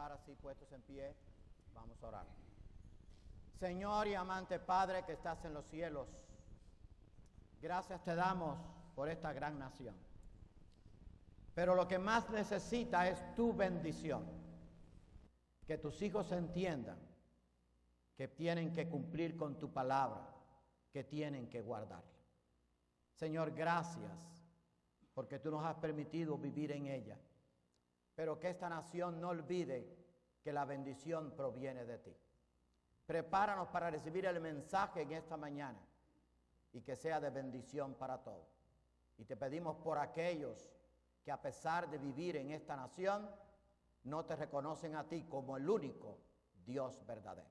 orar así, puestos en pie. Vamos a orar. Señor y amante Padre que estás en los cielos, gracias te damos por esta gran nación. Pero lo que más necesita es tu bendición. Que tus hijos entiendan que tienen que cumplir con tu palabra, que tienen que guardarla. Señor, gracias porque tú nos has permitido vivir en ella. Pero que esta nación no olvide que la bendición proviene de ti. Prepáranos para recibir el mensaje en esta mañana y que sea de bendición para todos. Y te pedimos por aquellos que a pesar de vivir en esta nación, no te reconocen a ti como el único Dios verdadero.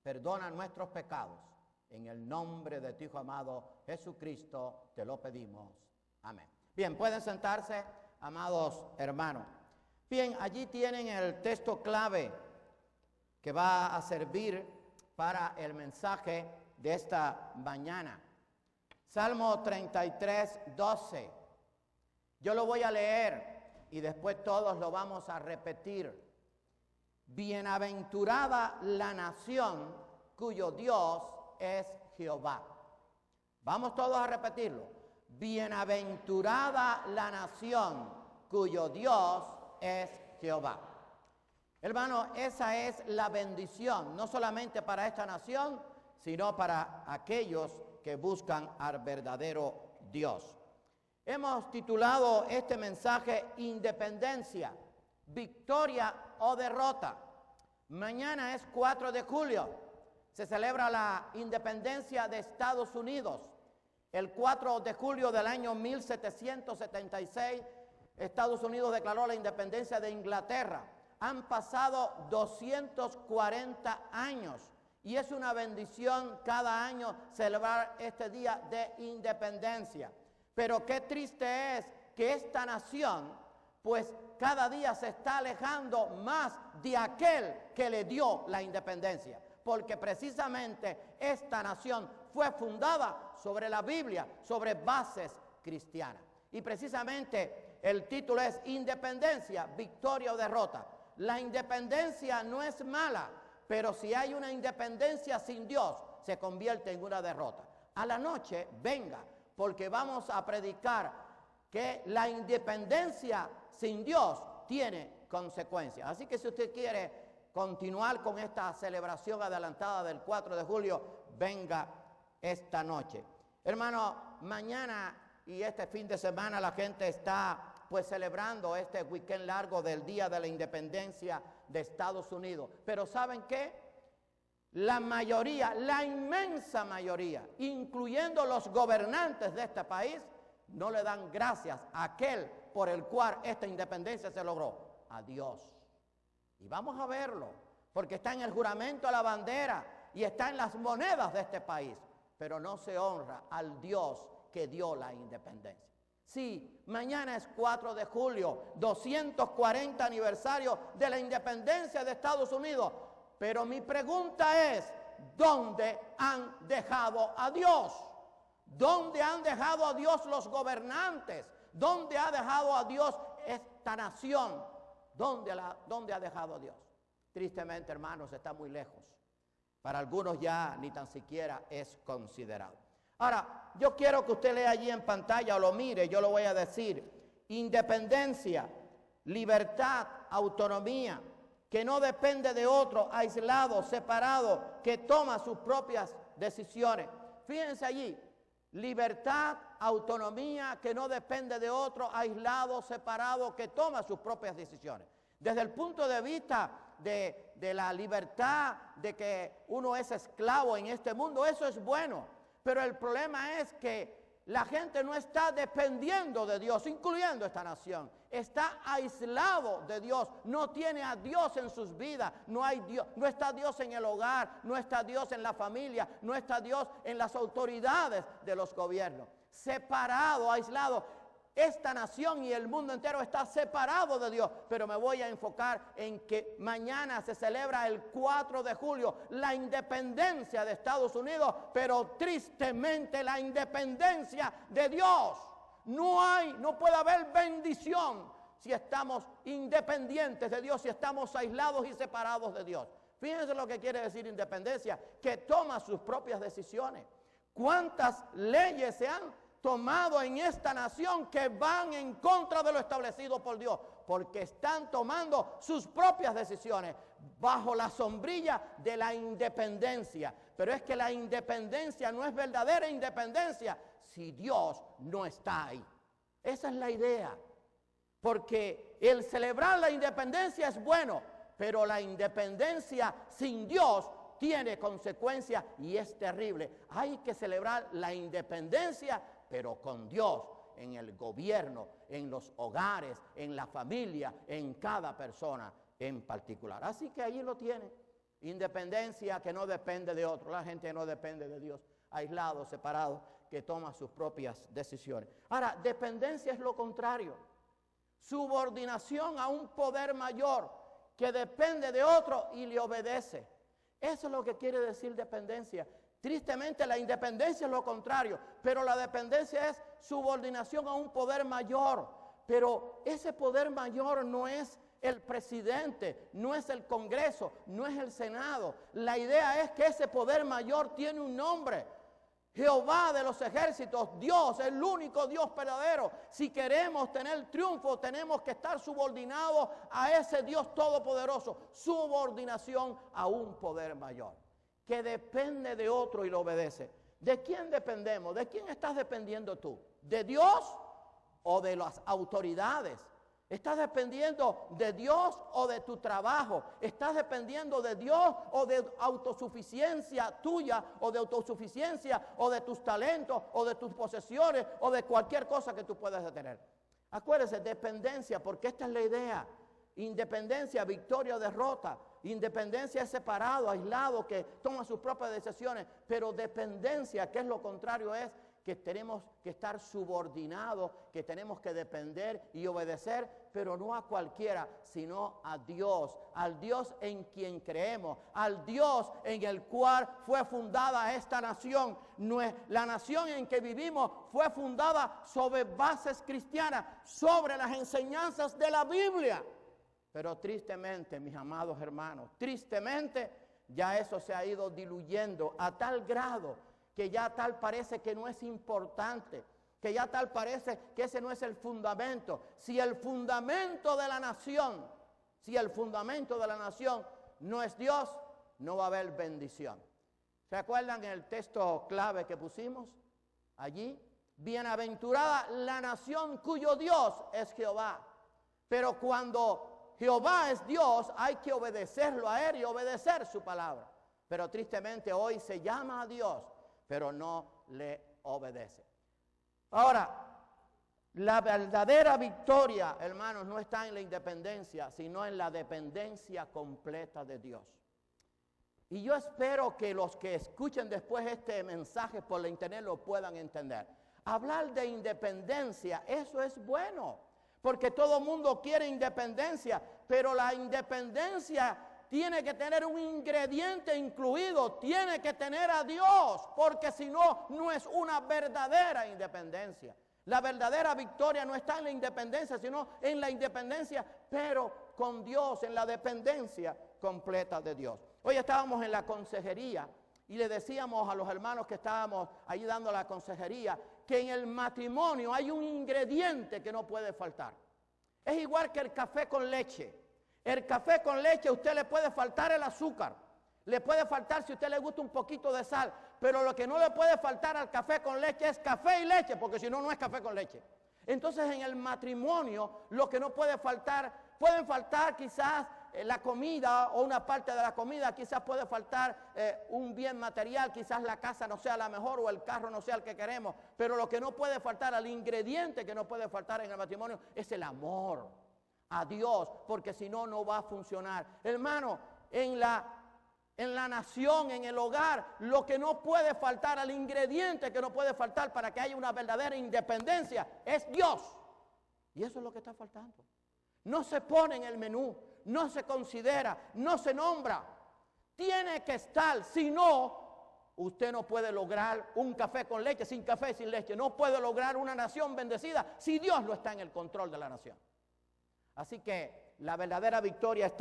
Perdona nuestros pecados. En el nombre de tu Hijo amado Jesucristo te lo pedimos. Amén. Bien, pueden sentarse, amados hermanos. Bien, allí tienen el texto clave que va a servir para el mensaje de esta mañana. Salmo 33, 12. Yo lo voy a leer y después todos lo vamos a repetir. Bienaventurada la nación cuyo Dios es Jehová. Vamos todos a repetirlo. Bienaventurada la nación cuyo Dios es Jehová. Hermano, esa es la bendición, no solamente para esta nación, sino para aquellos que buscan al verdadero Dios. Hemos titulado este mensaje Independencia, victoria o derrota. Mañana es 4 de julio, se celebra la independencia de Estados Unidos. El 4 de julio del año 1776, Estados Unidos declaró la independencia de Inglaterra. Han pasado 240 años y es una bendición cada año celebrar este día de independencia. Pero qué triste es que esta nación, pues cada día se está alejando más de aquel que le dio la independencia. Porque precisamente esta nación fue fundada sobre la Biblia, sobre bases cristianas. Y precisamente el título es Independencia, victoria o derrota. La independencia no es mala, pero si hay una independencia sin Dios, se convierte en una derrota. A la noche, venga, porque vamos a predicar que la independencia sin Dios tiene consecuencias. Así que si usted quiere continuar con esta celebración adelantada del 4 de julio, venga esta noche. Hermano, mañana y este fin de semana la gente está pues celebrando este weekend largo del Día de la Independencia de Estados Unidos. Pero ¿saben qué? La mayoría, la inmensa mayoría, incluyendo los gobernantes de este país, no le dan gracias a aquel por el cual esta independencia se logró, a Dios. Y vamos a verlo, porque está en el juramento a la bandera y está en las monedas de este país, pero no se honra al Dios que dio la independencia. Sí, mañana es 4 de julio, 240 aniversario de la independencia de Estados Unidos. Pero mi pregunta es, ¿dónde han dejado a Dios? ¿Dónde han dejado a Dios los gobernantes? ¿Dónde ha dejado a Dios esta nación? ¿Dónde ha dejado a Dios? Tristemente, hermanos, está muy lejos. Para algunos ya ni tan siquiera es considerado. Ahora, yo quiero que usted lea allí en pantalla o lo mire, yo lo voy a decir. Independencia, libertad, autonomía, que no depende de otro, aislado, separado, que toma sus propias decisiones. Fíjense allí, libertad, autonomía, que no depende de otro, aislado, separado, que toma sus propias decisiones. Desde el punto de vista de la libertad, de que uno es esclavo en este mundo, eso es bueno. Pero el problema es que la gente no está dependiendo de Dios, incluyendo esta nación. Está aislado de Dios, no tiene a Dios en sus vidas, no está Dios en el hogar, no está Dios en la familia, no está Dios en las autoridades de los gobiernos. Separado, aislado. Esta nación y el mundo entero está separado de Dios, pero me voy a enfocar en que mañana se celebra el 4 de julio la independencia de Estados Unidos, pero tristemente la independencia de Dios. No puede haber bendición si estamos independientes de Dios, si estamos aislados y separados de Dios. Fíjense lo que quiere decir independencia, que toma sus propias decisiones. ¿Cuántas leyes se han tomado en esta nación que van en contra de lo establecido por Dios? Porque están tomando sus propias decisiones bajo la sombrilla de la independencia. Pero es que la independencia no es verdadera independencia si Dios no está ahí. Esa es la idea. Porque el celebrar la independencia es bueno, pero la independencia sin Dios tiene consecuencias y es terrible. Hay que celebrar la independencia, pero con Dios, en el gobierno, en los hogares, en la familia, en cada persona en particular. Así que allí lo tiene. Independencia que no depende de otro. La gente no depende de Dios. Aislado, separado, que toma sus propias decisiones. Ahora, dependencia es lo contrario. Subordinación a un poder mayor que depende de otro y le obedece. Eso es lo que quiere decir dependencia. Tristemente la independencia es lo contrario, pero la dependencia es subordinación a un poder mayor. Pero ese poder mayor no es el presidente, no es el Congreso, no es el Senado. La idea es que ese poder mayor tiene un nombre. Jehová de los ejércitos, Dios, el único Dios verdadero. Si queremos tener triunfo, tenemos que estar subordinados a ese Dios todopoderoso. Subordinación a un poder mayor, que depende de otro y lo obedece. ¿De quién dependemos? ¿De quién estás dependiendo tú? ¿De Dios o de las autoridades? ¿Estás dependiendo de Dios o de tu trabajo? ¿Estás dependiendo de Dios o de autosuficiencia tuya o de autosuficiencia o de tus talentos o de tus posesiones o de cualquier cosa que tú puedas tener? Acuérdese, dependencia, porque esta es la idea. Independencia, victoria o derrota. Independencia es separado, aislado, que toma sus propias decisiones. Pero dependencia, que es lo contrario, es que tenemos que estar subordinados, que tenemos que depender y obedecer, pero no a cualquiera, sino a Dios, al Dios en quien creemos, al Dios en el cual fue fundada esta nación. La nación en que vivimos fue fundada sobre bases cristianas, sobre las enseñanzas de la Biblia. Pero tristemente, mis amados hermanos, tristemente ya eso se ha ido diluyendo a tal grado que ya tal parece que no es importante, que ya tal parece que ese no es el fundamento. Si el fundamento de la nación, no es Dios, no va a haber bendición. ¿Se acuerdan el texto clave que pusimos allí? Bienaventurada la nación cuyo Dios es Jehová. Pero cuando Jehová es Dios, hay que obedecerlo a Él y obedecer su palabra. Pero tristemente hoy se llama a Dios, pero no le obedece. Ahora, la verdadera victoria, hermanos, no está en la independencia, sino en la dependencia completa de Dios. Y yo espero que los que escuchen después este mensaje por la internet lo puedan entender. Hablar de independencia, eso es bueno, porque todo el mundo quiere independencia, pero la independencia tiene que tener un ingrediente incluido, tiene que tener a Dios, porque si no, no es una verdadera independencia. La verdadera victoria no está en la independencia, sino en la independencia, pero con Dios, en la dependencia completa de Dios. Hoy estábamos en la consejería y le decíamos a los hermanos que estábamos ahí dando la consejería que en el matrimonio hay un ingrediente que no puede faltar. Es igual que el café con leche. El café con leche, a usted le puede faltar el azúcar, le puede faltar si a usted le gusta un poquito de sal, pero lo que no le puede faltar al café con leche es café y leche, porque si no, no es café con leche. Entonces en el matrimonio lo que no puede faltar, pueden faltar quizás la comida o una parte de la comida, quizás puede faltar un bien material, quizás la casa no sea la mejor o el carro no sea el que queremos, pero lo que no puede faltar, el ingrediente que no puede faltar en el matrimonio es el amor a Dios, porque si no, no va a funcionar. Hermano, en la nación, en el hogar, lo que no puede faltar, el ingrediente que no puede faltar para que haya una verdadera independencia es Dios. Y eso es lo que está faltando. No se pone en el menú, no se considera, no se nombra. Tiene que estar, si no, usted no puede lograr un café con leche, sin café, sin leche. No puede lograr una nación bendecida si Dios no está en el control de la nación. Así que la verdadera victoria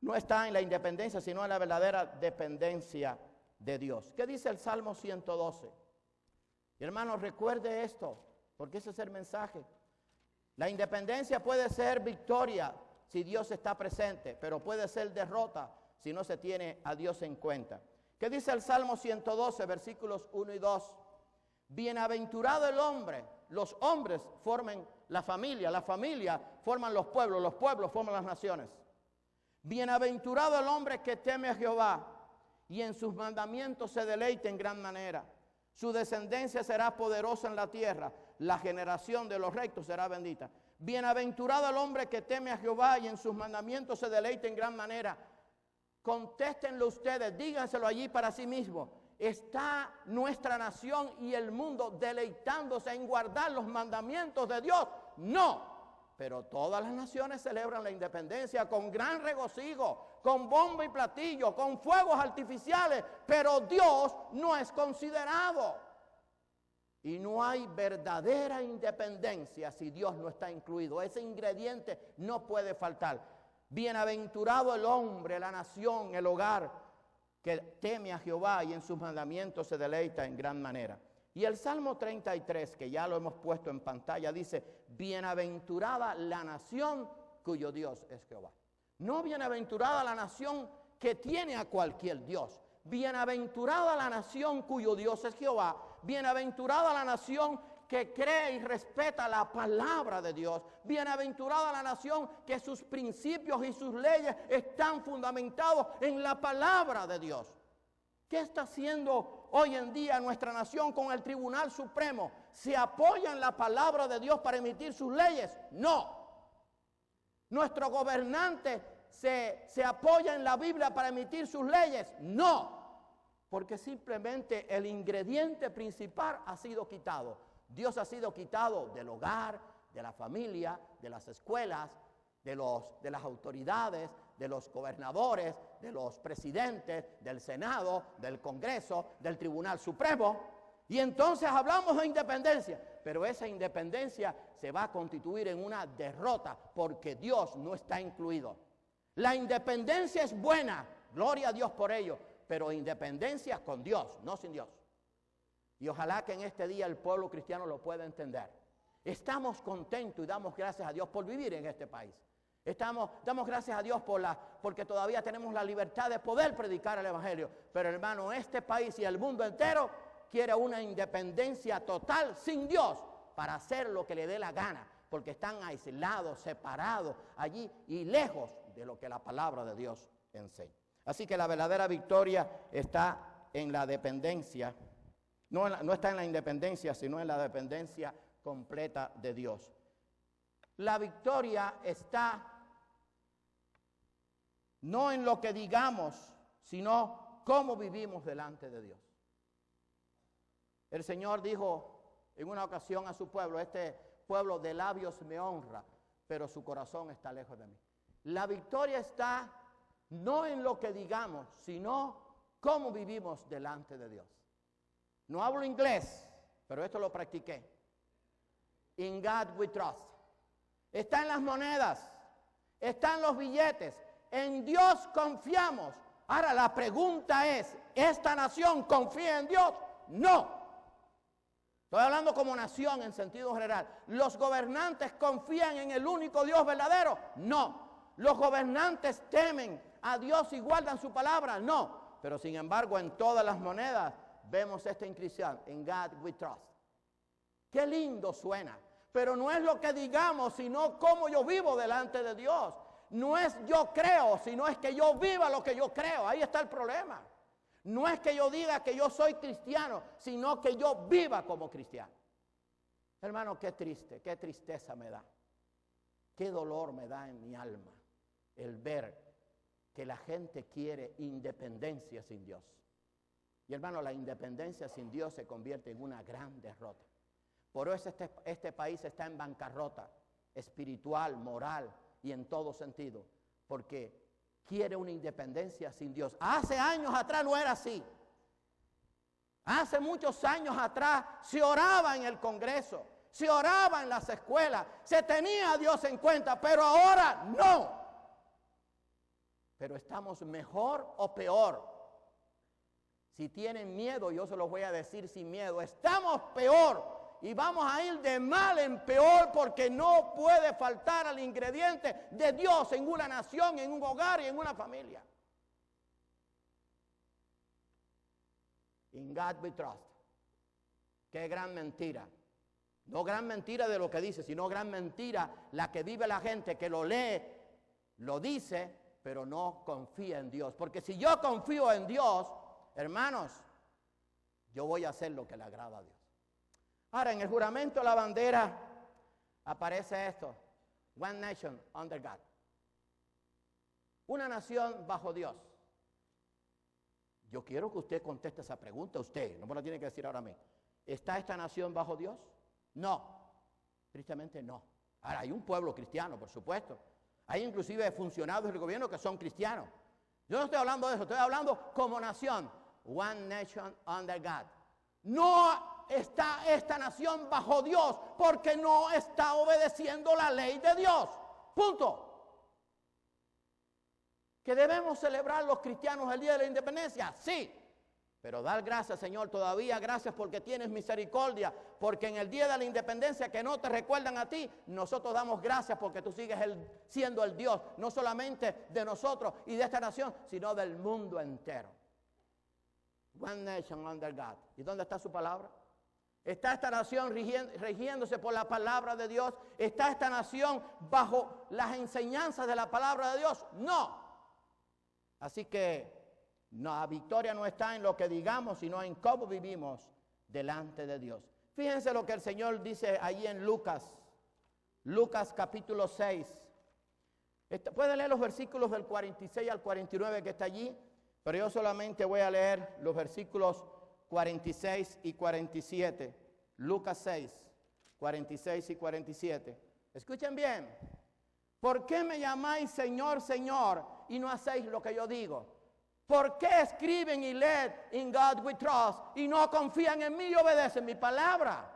no está en la independencia, sino en la verdadera dependencia de Dios. ¿Qué dice el Salmo 112? Hermano, recuerde esto, porque ese es el mensaje. La independencia puede ser victoria si Dios está presente, pero puede ser derrota si no se tiene a Dios en cuenta. ¿Qué dice el Salmo 112, versículos 1 y 2? Bienaventurado el hombre. Los hombres forman la familia forman los pueblos forman las naciones. Bienaventurado el hombre que teme a Jehová y en sus mandamientos se deleita en gran manera. Su descendencia será poderosa en la tierra, la generación de los rectos será bendita. Bienaventurado el hombre que teme a Jehová y en sus mandamientos se deleita en gran manera. Contéstenlo ustedes, díganselo allí para sí mismos. ¿Está nuestra nación y el mundo deleitándose en guardar los mandamientos de Dios? No. Pero todas las naciones celebran la independencia con gran regocijo, con bombo y platillo, con fuegos artificiales, pero Dios no es considerado. Y no hay verdadera independencia si Dios no está incluido. Ese ingrediente no puede faltar. Bienaventurado el hombre, la nación, el hogar, que teme a Jehová y en sus mandamientos se deleita en gran manera. Y el Salmo 33, que ya lo hemos puesto en pantalla, dice, bienaventurada la nación cuyo Dios es Jehová. No bienaventurada la nación que tiene a cualquier Dios. Bienaventurada la nación cuyo Dios es Jehová. Bienaventurada la nación que cree y respeta la palabra de Dios. Bienaventurada la nación que sus principios y sus leyes están fundamentados en la palabra de Dios. ¿Qué está haciendo hoy en día nuestra nación con el Tribunal Supremo? ¿Se apoya en la palabra de Dios para emitir sus leyes? No. ¿Nuestro gobernante se apoya en la Biblia para emitir sus leyes? No. Porque simplemente el ingrediente principal ha sido quitado. Dios ha sido quitado del hogar, de la familia, de las escuelas, de las autoridades, de los gobernadores, de los presidentes, del Senado, del Congreso, del Tribunal Supremo. Y entonces hablamos de independencia, pero esa independencia se va a constituir en una derrota porque Dios no está incluido. La independencia es buena, gloria a Dios por ello, pero independencia con Dios, no sin Dios. Y ojalá que en este día el pueblo cristiano lo pueda entender. Estamos contentos y damos gracias a Dios por vivir en este país. Damos gracias a Dios porque todavía tenemos la libertad de poder predicar el Evangelio. Pero hermano, este país y el mundo entero quiere una independencia total sin Dios para hacer lo que le dé la gana. Porque están aislados, separados allí y lejos de lo que la palabra de Dios enseña. Así que la verdadera victoria está en la dependencia. No está en la independencia, sino en la dependencia completa de Dios. La victoria está no en lo que digamos, sino cómo vivimos delante de Dios. El Señor dijo en una ocasión a su pueblo, este pueblo de labios me honra, pero su corazón está lejos de mí. La victoria está no en lo que digamos, sino cómo vivimos delante de Dios. No hablo inglés, pero esto lo practiqué. In God we trust. Está en las monedas, está en los billetes. En Dios confiamos. Ahora la pregunta es, ¿esta nación confía en Dios? No. Estoy hablando como nación en sentido general. ¿Los gobernantes confían en el único Dios verdadero? No. ¿Los gobernantes temen a Dios y guardan su palabra? No. Pero sin embargo en todas las monedas vemos esta inscripción, in God we trust. Qué lindo suena, pero no es lo que digamos, sino cómo yo vivo delante de Dios. No es yo creo, sino es que yo viva lo que yo creo. Ahí está el problema. No es que yo diga que yo soy cristiano, sino que yo viva como cristiano. Hermano, qué triste, qué tristeza me da. Qué dolor me da en mi alma el ver que la gente quiere independencia sin Dios. Y hermano, la independencia sin Dios se convierte en una gran derrota. Por eso este país está en bancarrota espiritual, moral y en todo sentido. Porque quiere una independencia sin Dios. Hace años atrás no era así. Hace muchos años atrás se oraba en el Congreso. se oraba en las escuelas, se tenía a Dios en cuenta, pero ahora no. Pero estamos mejor o peor. Si tienen miedo, yo se los voy a decir sin miedo, estamos peor y vamos a ir de mal en peor porque no puede faltar el ingrediente de Dios en una nación, en un hogar y en una familia. In God we trust. Qué gran mentira. No gran mentira de lo que dice, sino gran mentira la que vive la gente que lo lee, lo dice, pero no confía en Dios. Porque si yo confío en Dios, hermanos, yo voy a hacer lo que le agrada a Dios. Ahora, en el juramento de la bandera aparece esto: One nation under God. Una nación bajo Dios. Yo quiero que usted conteste esa pregunta, usted, no me la tiene que decir ahora a mí. ¿Está esta nación bajo Dios? No, tristemente no. Ahora, hay un pueblo cristiano, por supuesto. Hay inclusive funcionarios del gobierno que son cristianos. Yo no estoy hablando de eso, estoy hablando como nación. One nation under God. No está esta nación bajo Dios porque no está obedeciendo la ley de Dios. Punto. ¿Que debemos celebrar los cristianos el Día de la Independencia? Sí. Pero dar gracias, Señor, todavía gracias porque tienes misericordia, porque en el Día de la Independencia que no te recuerdan a ti, nosotros damos gracias porque tú sigues siendo el Dios, no solamente de nosotros y de esta nación, sino del mundo entero. One nation under God. ¿Y dónde está su palabra? ¿Está esta nación rigiéndose por la palabra de Dios? ¿Está esta nación bajo las enseñanzas de la palabra de Dios? No. Así que la victoria no está en lo que digamos, sino en cómo vivimos delante de Dios. Fíjense lo que el Señor dice allí en Lucas capítulo 6. Pueden leer los versículos del 46 al 49 que está allí, pero yo solamente voy a leer los versículos 46 y 47. Lucas 6, 46 y 47. Escuchen bien. ¿Por qué me llamáis Señor, Señor, y no hacéis lo que yo digo? ¿Por qué escriben y leen In God we trust y no confían en mí y obedecen mi palabra?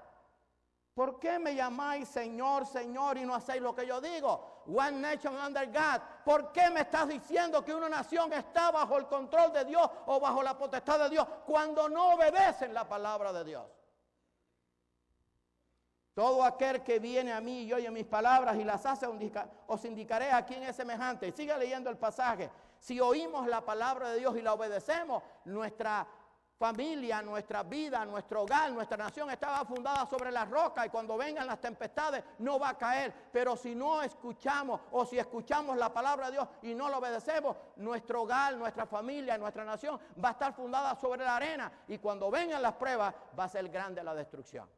¿Por qué me llamáis Señor, Señor y no hacéis lo que yo digo? One nation under God. ¿Por qué me estás diciendo que una nación está bajo el control de Dios o bajo la potestad de Dios cuando no obedecen la palabra de Dios? Todo aquel que viene a mí y oye mis palabras y las hace, os indicaré a quién es semejante. Siga leyendo el pasaje. Si oímos la palabra de Dios y la obedecemos, nuestra familia, nuestra vida, nuestro hogar, nuestra nación estaba fundada sobre la roca y cuando vengan las tempestades no va a caer. Pero si no escuchamos o si escuchamos la palabra de Dios y no la obedecemos, nuestro hogar, nuestra familia, nuestra nación va a estar fundada sobre la arena y cuando vengan las pruebas va a ser grande la destrucción.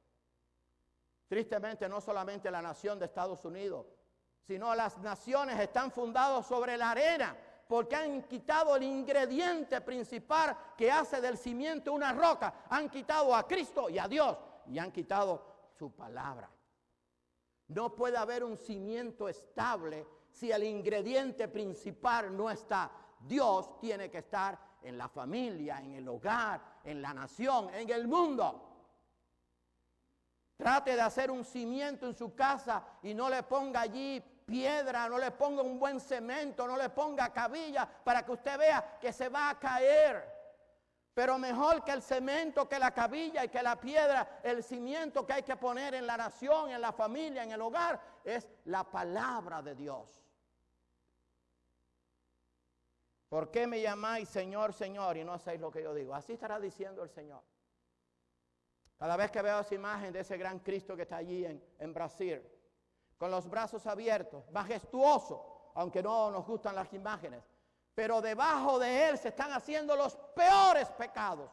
Tristemente, no solamente la nación de Estados Unidos, sino las naciones están fundadas sobre la arena, porque han quitado el ingrediente principal que hace del cimiento una roca. Han quitado a Cristo y a Dios, y han quitado su palabra. No puede haber un cimiento estable si el ingrediente principal no está. Dios tiene que estar en la familia, en el hogar, en la nación, en el mundo. Trate de hacer un cimiento en su casa y no le ponga allí piedra, no le ponga un buen cemento, no le ponga cabilla para que usted vea que se va a caer. Pero mejor que el cemento, que la cabilla y que la piedra, el cimiento que hay que poner en la nación, en la familia, en el hogar, es la palabra de Dios. ¿Por qué me llamáis Señor, Señor y no hacéis lo que yo digo? Así estará diciendo el Señor. Cada vez que veo esa imagen de ese gran Cristo que está allí en Brasil, con los brazos abiertos, majestuoso, aunque no nos gustan las imágenes, pero debajo de Él se están haciendo los peores pecados.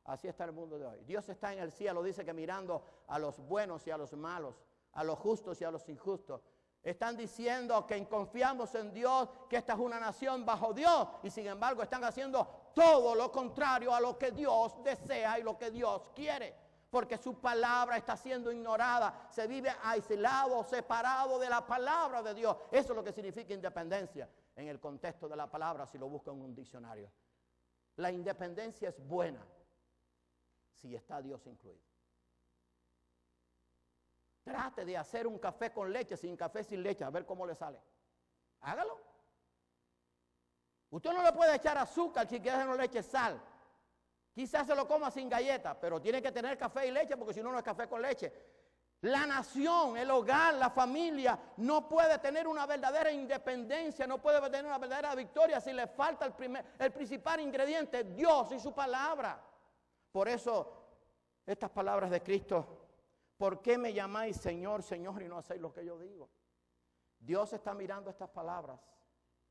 Así está el mundo de hoy. Dios está en el cielo, dice que mirando a los buenos y a los malos, a los justos y a los injustos. Están diciendo que confiamos en Dios, que esta es una nación bajo Dios, y sin embargo están haciendo todo lo contrario a lo que Dios desea y lo que Dios quiere. Porque su palabra está siendo ignorada, se vive aislado, separado de la palabra de Dios. Eso es lo que significa independencia en el contexto de la palabra, si lo buscan en un diccionario. La independencia es buena si está Dios incluido. Trate de hacer un café con leche, sin café, sin leche, a ver cómo le sale. Hágalo. Usted no le puede echar azúcar si quiere, no le eche sal. Quizás se lo coma sin galleta, pero tiene que tener café y leche, porque si no, no es café con leche. La nación, el hogar, la familia no puede tener una verdadera independencia, no puede tener una verdadera victoria si le falta el principal ingrediente, Dios y su palabra. Por eso, estas palabras de Cristo: ¿por qué me llamáis Señor, Señor, y no hacéis lo que yo digo? Dios está mirando estas palabras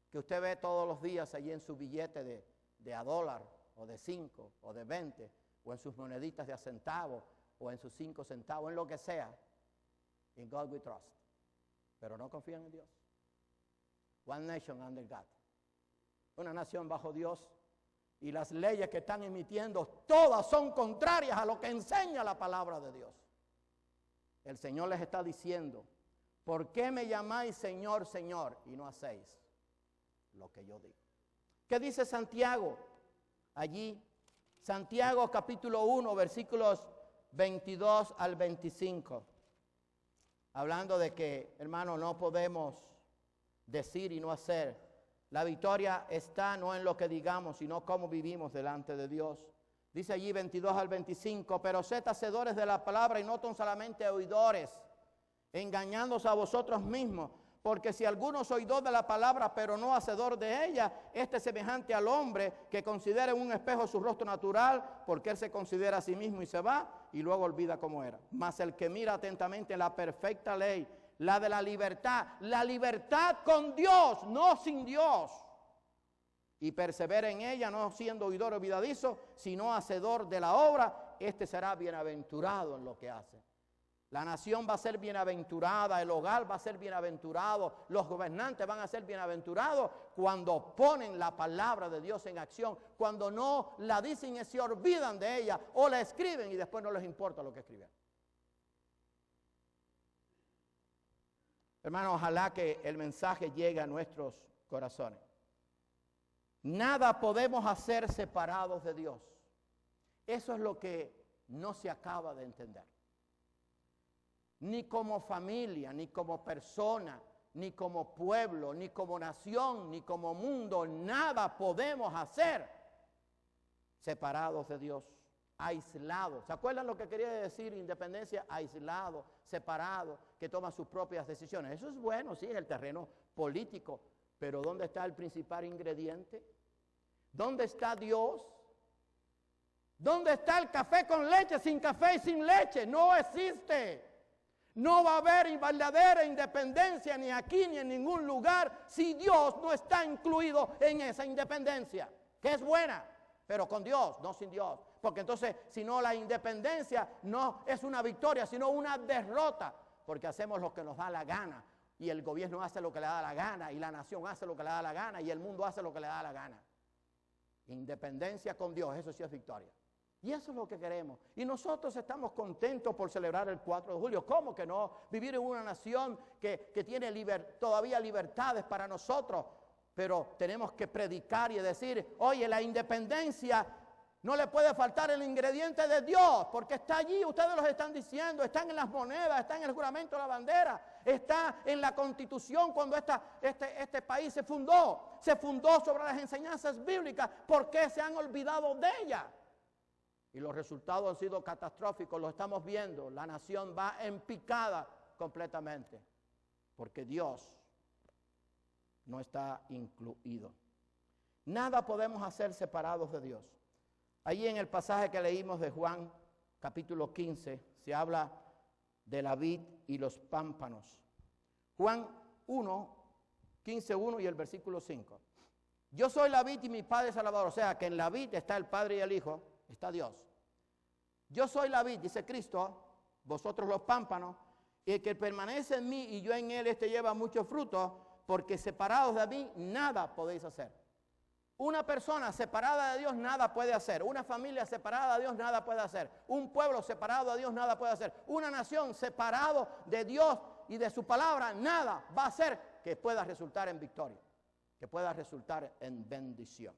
que usted ve todos los días allí en su billete de a dólar, o de 5, o de 20, o en sus moneditas de a centavo, o en sus 5 centavos, en lo que sea. In God we trust. Pero no confían en Dios. One nation under God. Una nación bajo Dios. Y las leyes que están emitiendo, todas son contrarias a lo que enseña la palabra de Dios. El Señor les está diciendo: ¿por qué me llamáis Señor, Señor, y no hacéis lo que yo digo? ¿Qué dice Santiago? Allí, Santiago capítulo 1, versículos 22 al 25. Hablando de que, hermano, no podemos decir y no hacer. La victoria está no en lo que digamos, sino cómo vivimos delante de Dios. Dice allí 22 al 25: pero sed hacedores de la palabra y no tan solamente oidores, engañándose a vosotros mismos. Porque si alguno es oidor de la palabra, pero no hacedor de ella, este es semejante al hombre que considera en un espejo su rostro natural, porque él se considera a sí mismo y se va, y luego olvida cómo era. Mas el que mira atentamente la perfecta ley, la de la libertad con Dios, no sin Dios, y persevera en ella, no siendo oidor olvidadizo, sino hacedor de la obra, este será bienaventurado en lo que hace. La nación va a ser bienaventurada, el hogar va a ser bienaventurado, los gobernantes van a ser bienaventurados cuando ponen la palabra de Dios en acción, cuando no la dicen y se olvidan de ella, o la escriben y después no les importa lo que escriben. Hermano, ojalá que el mensaje llegue a nuestros corazones. Nada podemos hacer separados de Dios. Eso es lo que no se acaba de entender. Ni como familia, ni como persona, ni como pueblo, ni como nación, ni como mundo, nada podemos hacer separados de Dios, aislados. ¿Se acuerdan lo que quería decir independencia? Aislado, separado, que toma sus propias decisiones. Eso es bueno, sí, en el terreno político, pero ¿dónde está el principal ingrediente? ¿Dónde está Dios? ¿Dónde está el café con leche, sin café y sin leche? No existe. No va a haber verdadera independencia ni aquí ni en ningún lugar si Dios no está incluido en esa independencia, que es buena, pero con Dios, no sin Dios. Porque entonces, si no, la independencia no es una victoria, sino una derrota, porque hacemos lo que nos da la gana, y el gobierno hace lo que le da la gana, y la nación hace lo que le da la gana, y el mundo hace lo que le da la gana. Independencia con Dios, eso sí es victoria. Y eso es lo que queremos. Y nosotros estamos contentos por celebrar el 4 de julio. ¿Cómo que no? Vivir en una nación que tiene todavía libertades para nosotros. Pero tenemos que predicar y decir: oye, la independencia no le puede faltar el ingrediente de Dios, porque está allí, ustedes los están diciendo, están en las monedas, está en el juramento de la bandera, está en la Constitución cuando este país se fundó sobre las enseñanzas bíblicas. ¿Por qué se han olvidado de ella? Y los resultados han sido catastróficos, lo estamos viendo. La nación va en picada completamente, porque Dios no está incluido. Nada podemos hacer separados de Dios. Allí en el pasaje que leímos de Juan, capítulo 15, se habla de la vid y los pámpanos. Juan 1, 15:1 y el versículo 5. Yo soy la vid y mi Padre es el labrador. O sea, que en la vid está el Padre y el Hijo, está Dios. Yo soy la vid, dice Cristo, vosotros los pámpanos, y el que permanece en mí y yo en él, este lleva mucho fruto, porque separados de mí nada podéis hacer. Una persona separada de Dios nada puede hacer. Una familia separada de Dios nada puede hacer. Un pueblo separado de Dios nada puede hacer. Una nación separado de Dios y de su palabra nada va a hacer que pueda resultar en victoria, que pueda resultar en bendición.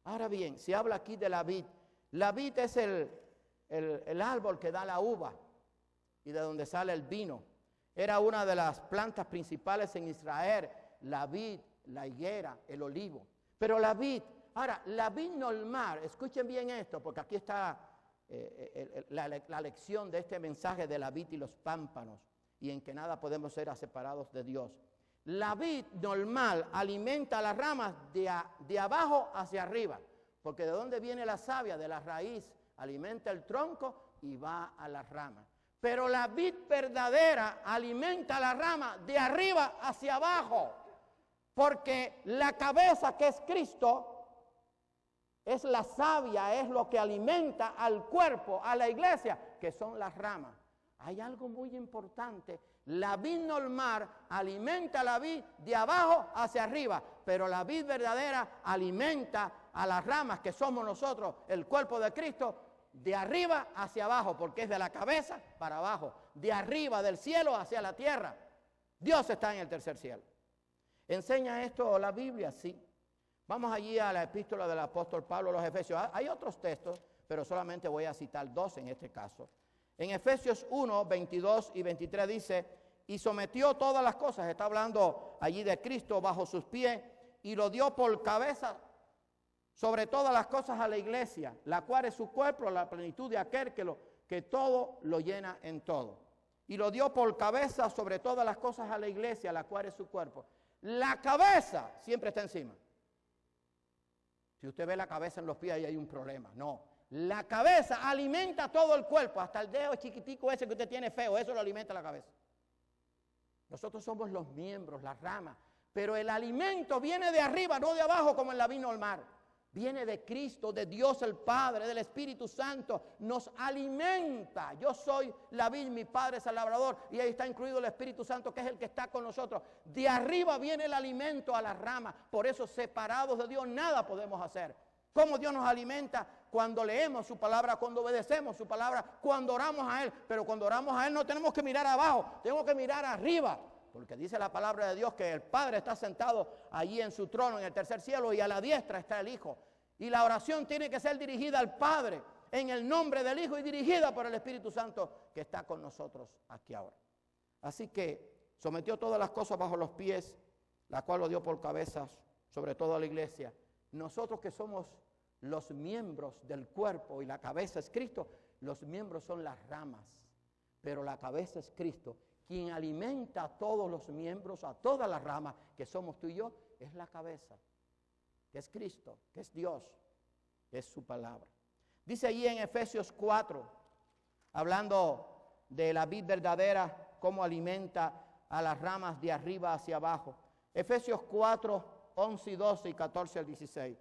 Ahora bien, se habla aquí de la vid. La vid es el árbol que da la uva. y de donde sale el vino. Era una de las plantas principales en Israel, la vid, la higuera, el olivo. Pero la vid, ahora, la vid normal, escuchen bien esto, porque aquí está la lección de este mensaje de la vid y los pámpanos, y en que nada podemos ser separados de Dios. La vid normal alimenta las ramas de abajo hacia arriba, porque ¿de dónde viene la savia? De la raíz, alimenta el tronco y va a las ramas. Pero la vid verdadera alimenta la rama de arriba hacia abajo, porque la cabeza, que es Cristo, es la savia, es lo que alimenta al cuerpo, a la iglesia, que son las ramas. Hay algo muy importante. La vid normal alimenta la vid de abajo hacia arriba, pero la vid verdadera alimenta a las ramas, que somos nosotros, el cuerpo de Cristo, de arriba hacia abajo, porque es de la cabeza para abajo, de arriba del cielo hacia la tierra. Dios está en el tercer cielo. ¿Enseña esto la Biblia? Sí. Vamos allí a la epístola del apóstol Pablo a los Efesios. Hay otros textos, pero solamente voy a citar dos en este caso. En Efesios 1, 22 y 23 dice: y sometió todas las cosas, está hablando allí de Cristo, bajo sus pies, y lo dio por cabeza sobre todas las cosas a la iglesia, la cual es su cuerpo, la plenitud de aquel que todo lo llena en todo. Y lo dio por cabeza sobre todas las cosas a la iglesia, la cual es su cuerpo. La cabeza siempre está encima. Si usted ve la cabeza en los pies, ahí hay un problema. No, la cabeza alimenta todo el cuerpo, hasta el dedo chiquitico ese que usted tiene feo, eso lo alimenta la cabeza. Nosotros somos los miembros, las ramas, pero el alimento viene de arriba, no de abajo como en la vid normal. Viene de Cristo, de Dios el Padre, del Espíritu Santo, nos alimenta. Yo soy la vid, mi Padre es el labrador, y ahí está incluido el Espíritu Santo, que es el que está con nosotros. De arriba viene el alimento a las ramas, por eso separados de Dios nada podemos hacer. ¿Cómo Dios nos alimenta? Cuando leemos su palabra, cuando obedecemos su palabra, cuando oramos a Él. Pero cuando oramos a Él no tenemos que mirar abajo, tenemos que mirar arriba. Porque dice la palabra de Dios que el Padre está sentado allí en su trono en el tercer cielo y a la diestra está el Hijo. Y la oración tiene que ser dirigida al Padre en el nombre del Hijo y dirigida por el Espíritu Santo que está con nosotros aquí ahora. Así que sometió todas las cosas bajo los pies, la cual lo dio por cabezas sobre toda la iglesia. Nosotros que somos los miembros del cuerpo y la cabeza es Cristo, los miembros son las ramas, pero la cabeza es Cristo. Quien alimenta a todos los miembros, a todas las ramas que somos tú y yo, es la cabeza, que es Cristo, que es Dios, que es su palabra. Dice allí en Efesios 4, hablando de la vid verdadera, cómo alimenta a las ramas de arriba hacia abajo. Efesios 4, 11 y 12 y 14 al 16.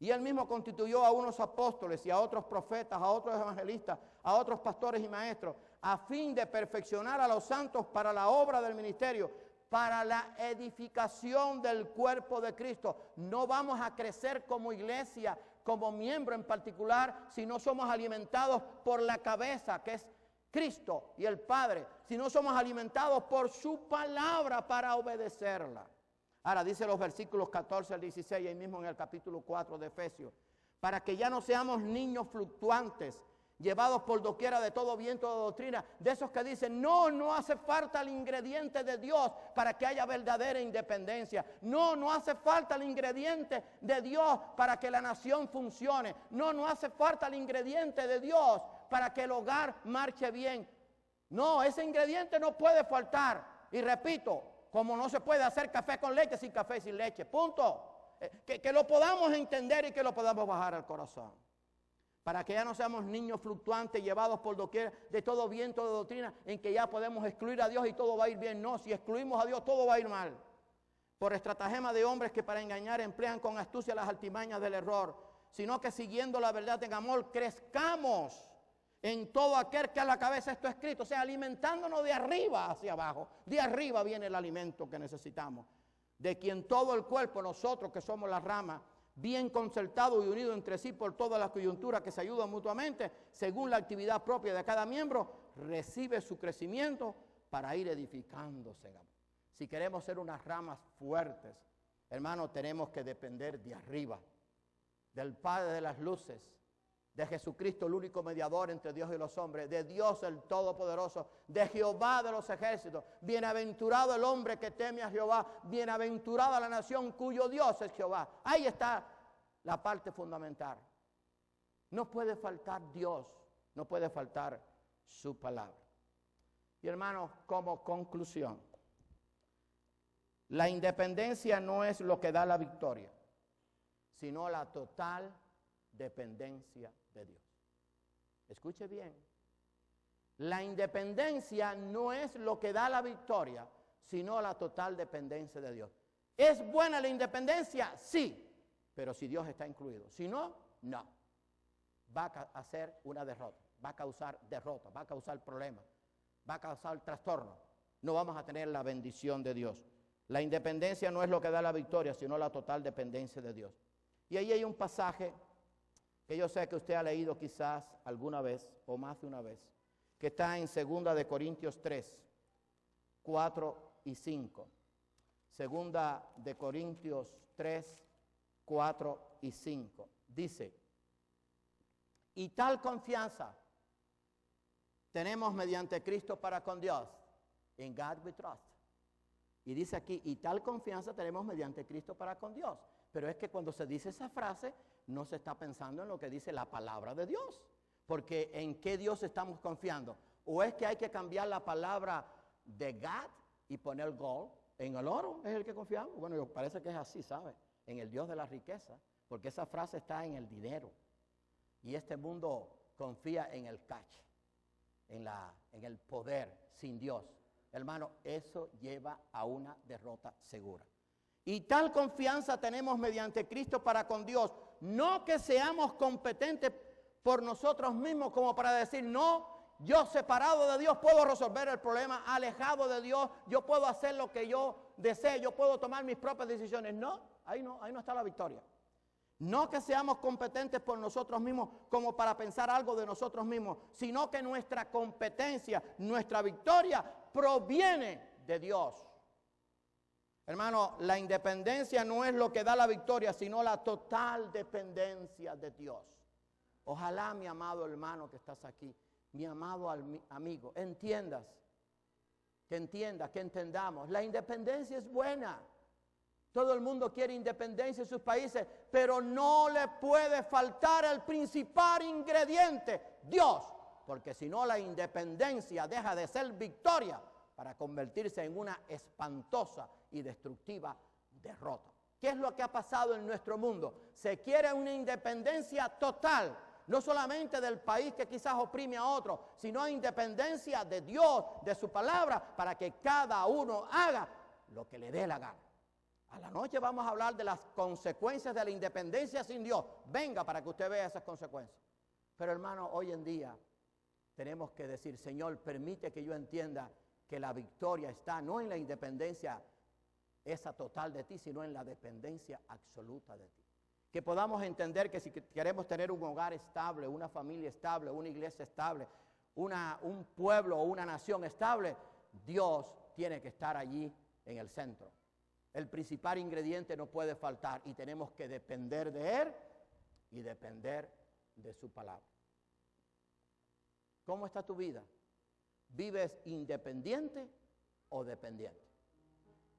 Y él mismo constituyó a unos apóstoles y a otros profetas, a otros evangelistas, a otros pastores y maestros, a fin de perfeccionar a los santos para la obra del ministerio, para la edificación del cuerpo de Cristo. No vamos a crecer como iglesia, como miembro en particular, si no somos alimentados por la cabeza, que es Cristo y el Padre, si no somos alimentados por su palabra para obedecerla. Ahora dice los versículos 14 al 16, ahí mismo en el capítulo 4 de Efesios, para que ya no seamos niños fluctuantes, llevados por doquiera de todo viento de doctrina, de esos que dicen, no hace falta el ingrediente de Dios para que haya verdadera independencia. No hace falta el ingrediente de Dios para que la nación funcione. No hace falta el ingrediente de Dios para que el hogar marche bien. No, ese ingrediente no puede faltar. Y repito, como no se puede hacer café con leche sin café y sin leche, punto. Que lo podamos entender y que lo podamos bajar al corazón. Para que ya no seamos niños fluctuantes llevados por doquier de todo viento de doctrina en que ya podemos excluir a Dios y todo va a ir bien. No, si excluimos a Dios todo va a ir mal. Por estratagema de hombres que para engañar emplean con astucia las artimañas del error, sino que siguiendo la verdad en amor crezcamos en todo aquel que a la cabeza esto escrito, o sea, alimentándonos de arriba hacia abajo. De arriba viene el alimento que necesitamos, de quien todo el cuerpo, nosotros que somos la rama, bien concertado y unido entre sí por todas las coyunturas que se ayudan mutuamente, según la actividad propia de cada miembro, recibe su crecimiento para ir edificándose. Si queremos ser unas ramas fuertes, hermanos, tenemos que depender de arriba, del Padre de las luces, de Jesucristo, el único mediador entre Dios y los hombres, de Dios el Todopoderoso, de Jehová de los ejércitos. Bienaventurado el hombre que teme a Jehová, bienaventurada la nación cuyo Dios es Jehová. Ahí está la parte fundamental. No puede faltar Dios, no puede faltar su palabra. Y hermanos, como conclusión, la independencia no es lo que da la victoria, sino la total dependencia de Dios. Escuche bien. La independencia no es lo que da la victoria, sino la total dependencia de Dios. ¿Es buena la independencia? Sí, pero si Dios está incluido. Si no, no. Va a ser una derrota, va a causar derrota, va a causar problemas, va a causar trastorno. No vamos a tener la bendición de Dios. La independencia no es lo que da la victoria, sino la total dependencia de Dios. Y ahí hay un pasaje que yo sé que usted ha leído quizás alguna vez o más de una vez, que está en 2 de Corintios 3, 4 y 5. 2 de Corintios 3, 4 y 5. Dice, y tal confianza tenemos mediante Cristo para con Dios. In God we trust. Y dice aquí, y tal confianza tenemos mediante Cristo para con Dios. Pero es que cuando se dice esa frase, no se está pensando en lo que dice la palabra de Dios. Porque ¿en qué Dios estamos confiando? ¿O es que hay que cambiar la palabra de God y poner gold? ¿En el oro es el que confiamos? Bueno, parece que es así, ¿sabe? En el Dios de la riqueza. Porque esa frase está en el dinero. Y este mundo confía en el cash, en el poder sin Dios. Hermano, eso lleva a una derrota segura. Y tal confianza tenemos mediante Cristo para con Dios. No que seamos competentes por nosotros mismos como para decir, no, yo separado de Dios puedo resolver el problema, alejado de Dios, yo puedo hacer lo que yo desee, yo puedo tomar mis propias decisiones. No, ahí no está la victoria. No que seamos competentes por nosotros mismos como para pensar algo de nosotros mismos, sino que nuestra competencia, nuestra victoria proviene de Dios. Hermano, la independencia no es lo que da la victoria, sino la total dependencia de Dios. Ojalá, mi amado hermano que estás aquí, mi amado amigo, que entendamos, la independencia es buena. Todo el mundo quiere independencia en sus países, pero no le puede faltar el principal ingrediente, Dios. Porque si no, la independencia deja de ser victoria para convertirse en una espantosa y destructiva derrota. ¿Qué es lo que ha pasado en nuestro mundo? Se quiere una independencia total, no solamente del país que quizás oprime a otro, sino independencia de Dios, de su palabra, para que cada uno haga lo que le dé la gana. A la noche vamos a hablar de las consecuencias de la independencia sin Dios. Venga para que usted vea esas consecuencias. Pero hermano, hoy en día tenemos que decir, Señor, permite que yo entienda que la victoria está no en la independencia esa total de ti, sino en la dependencia absoluta de ti. Que podamos entender que si queremos tener un hogar estable, una familia estable, una iglesia estable, un pueblo o una nación estable, Dios tiene que estar allí en el centro. El principal ingrediente no puede faltar y tenemos que depender de Él y depender de su palabra. ¿Cómo está tu vida? ¿Vives independiente o dependiente?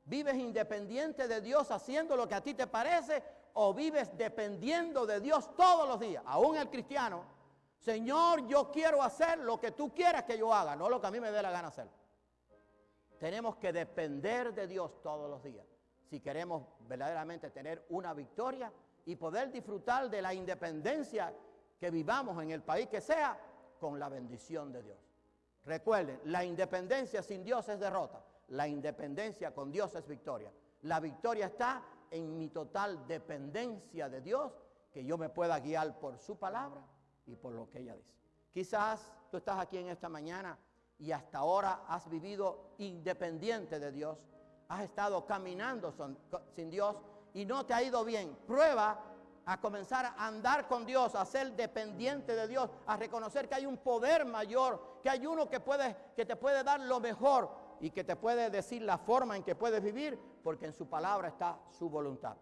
¿Vives independiente de Dios haciendo lo que a ti te parece o vives dependiendo de Dios todos los días? Aún el cristiano, Señor, yo quiero hacer lo que tú quieras que yo haga, no lo que a mí me dé la gana hacer. Tenemos que depender de Dios todos los días si queremos verdaderamente tener una victoria y poder disfrutar de la independencia que vivamos en el país que sea con la bendición de Dios. Recuerden, la independencia sin Dios es derrota. La independencia con Dios es victoria. La victoria está en mi total dependencia de Dios, que yo me pueda guiar por su palabra y por lo que ella dice. Quizás tú estás aquí en esta mañana y hasta ahora has vivido independiente de Dios, has estado caminando sin Dios y no te ha ido bien. Prueba a comenzar a andar con Dios, a ser dependiente de Dios, a reconocer que hay un poder mayor, que hay uno que te puede dar lo mejor y que te puede decir la forma en que puedes vivir, porque en su palabra está su voluntad.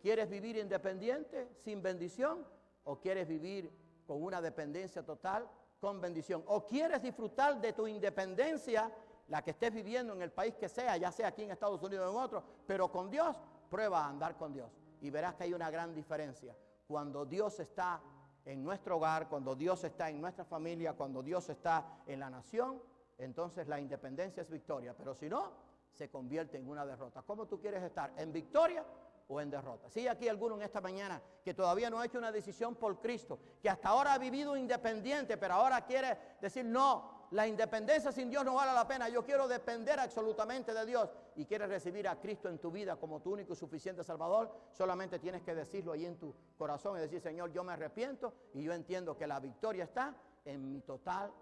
¿Quieres vivir independiente, sin bendición, o quieres vivir con una dependencia total, con bendición. O quieres disfrutar de tu independencia, la que estés viviendo en el país que sea, ya sea aquí en Estados Unidos o en otro, pero con Dios, prueba a andar con Dios. Y verás que hay una gran diferencia. Cuando Dios está en nuestro hogar, cuando Dios está en nuestra familia, cuando Dios está en la nación, entonces la independencia es victoria. Pero si no, se convierte en una derrota. ¿Cómo tú quieres estar? ¿En victoria o en derrota? Si hay aquí alguno en esta mañana que todavía no ha hecho una decisión por Cristo, que hasta ahora ha vivido independiente, pero ahora quiere decir, no, la independencia sin Dios no vale la pena, yo quiero depender absolutamente de Dios, y quieres recibir a Cristo en tu vida como tu único y suficiente Salvador, solamente tienes que decirlo ahí en tu corazón y decir, Señor, yo me arrepiento y yo entiendo que la victoria está en mi total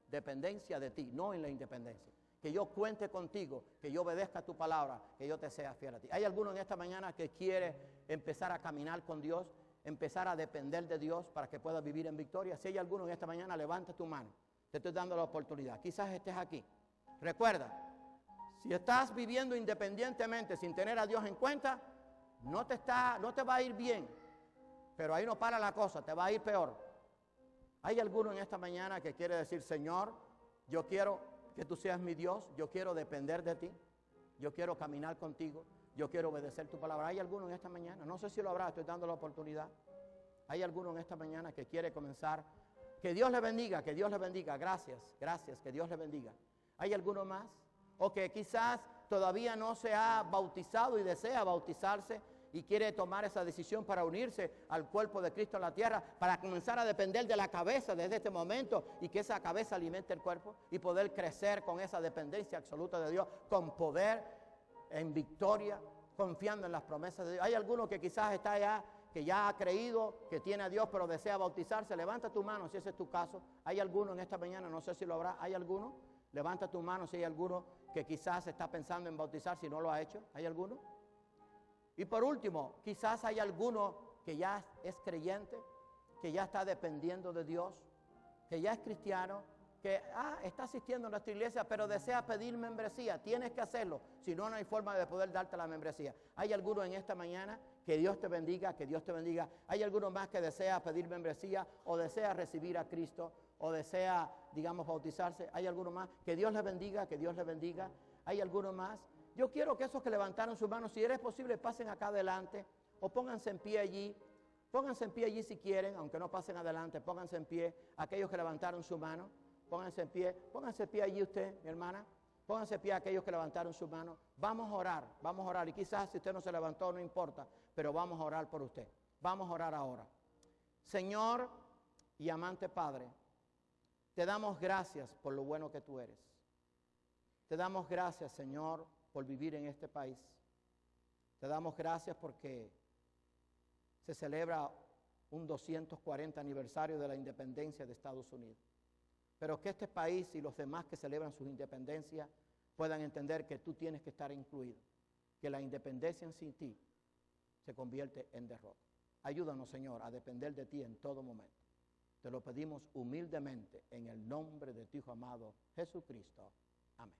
dependencia de ti, no en la independencia. Que yo cuente contigo, que yo obedezca tu palabra, que yo te sea fiel a ti. ¿Hay alguno en esta mañana que quiere empezar a caminar con Dios, empezar a depender de Dios para que pueda vivir en victoria? Si hay alguno en esta mañana, levanta tu mano. Te estoy dando la oportunidad. Quizás estés aquí. Recuerda, si estás viviendo independientemente sin tener a Dios en cuenta, no te va a ir bien. Pero ahí no para la cosa, te va a ir peor. ¿Hay alguno en esta mañana que quiere decir, Señor, yo quiero que tú seas mi Dios, yo quiero depender de ti, yo quiero caminar contigo, yo quiero obedecer tu palabra? ¿Hay alguno en esta mañana? No sé si lo habrá, estoy dando la oportunidad. ¿Hay alguno en esta mañana que quiere comenzar? Que Dios le bendiga, que Dios le bendiga. Gracias, gracias, que Dios le bendiga. ¿Hay alguno más? O que quizás todavía no se ha bautizado y desea bautizarse y quiere tomar esa decisión para unirse al cuerpo de Cristo en la tierra, para comenzar a depender de la cabeza desde este momento y que esa cabeza alimente el cuerpo y poder crecer con esa dependencia absoluta de Dios, con poder, en victoria, confiando en las promesas de Dios. ¿Hay alguno que quizás está allá, que ya ha creído, que tiene a Dios, pero desea bautizarse? Levanta tu mano si ese es tu caso. ¿Hay alguno en esta mañana? No sé si lo habrá. ¿Hay alguno? Levanta tu mano si hay alguno que quizás está pensando en bautizar si no lo ha hecho. ¿Hay alguno? Y por último, quizás hay alguno que ya es creyente, que ya está dependiendo de Dios, que ya es cristiano, que está asistiendo a nuestra iglesia, pero desea pedir membresía. Tienes que hacerlo, si no, no hay forma de poder darte la membresía. ¿Hay alguno en esta mañana? Que Dios te bendiga, que Dios te bendiga. ¿Hay alguno más que desea pedir membresía o desea recibir a Cristo o desea, digamos, bautizarse? ¿Hay alguno más? Que Dios le bendiga, que Dios le bendiga. ¿Hay alguno más? Yo quiero que esos que levantaron sus manos, si eres posible, pasen acá adelante o pónganse en pie allí. Pónganse en pie allí si quieren, aunque no pasen adelante, pónganse en pie. Aquellos que levantaron su mano, pónganse en pie allí usted, mi hermana. Pónganse en pie aquellos que levantaron su mano. Vamos a orar. Y quizás si usted no se levantó, no importa, pero vamos a orar por usted. Vamos a orar ahora. Señor y amante Padre, te damos gracias por lo bueno que tú eres. Te damos gracias, Señor, por vivir en este país. Te damos gracias porque se celebra un 240 aniversario de la independencia de Estados Unidos. Pero que este país y los demás que celebran su independencia puedan entender que tú tienes que estar incluido, que la independencia sin ti se convierte en derrota. Ayúdanos, Señor, a depender de ti en todo momento. Te lo pedimos humildemente en el nombre de tu Hijo amado Jesucristo. Amén.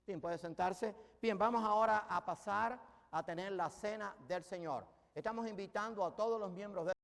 Bien, puede sentarse. Bien, vamos ahora a pasar a tener la cena del Señor. Estamos invitando a todos los miembros de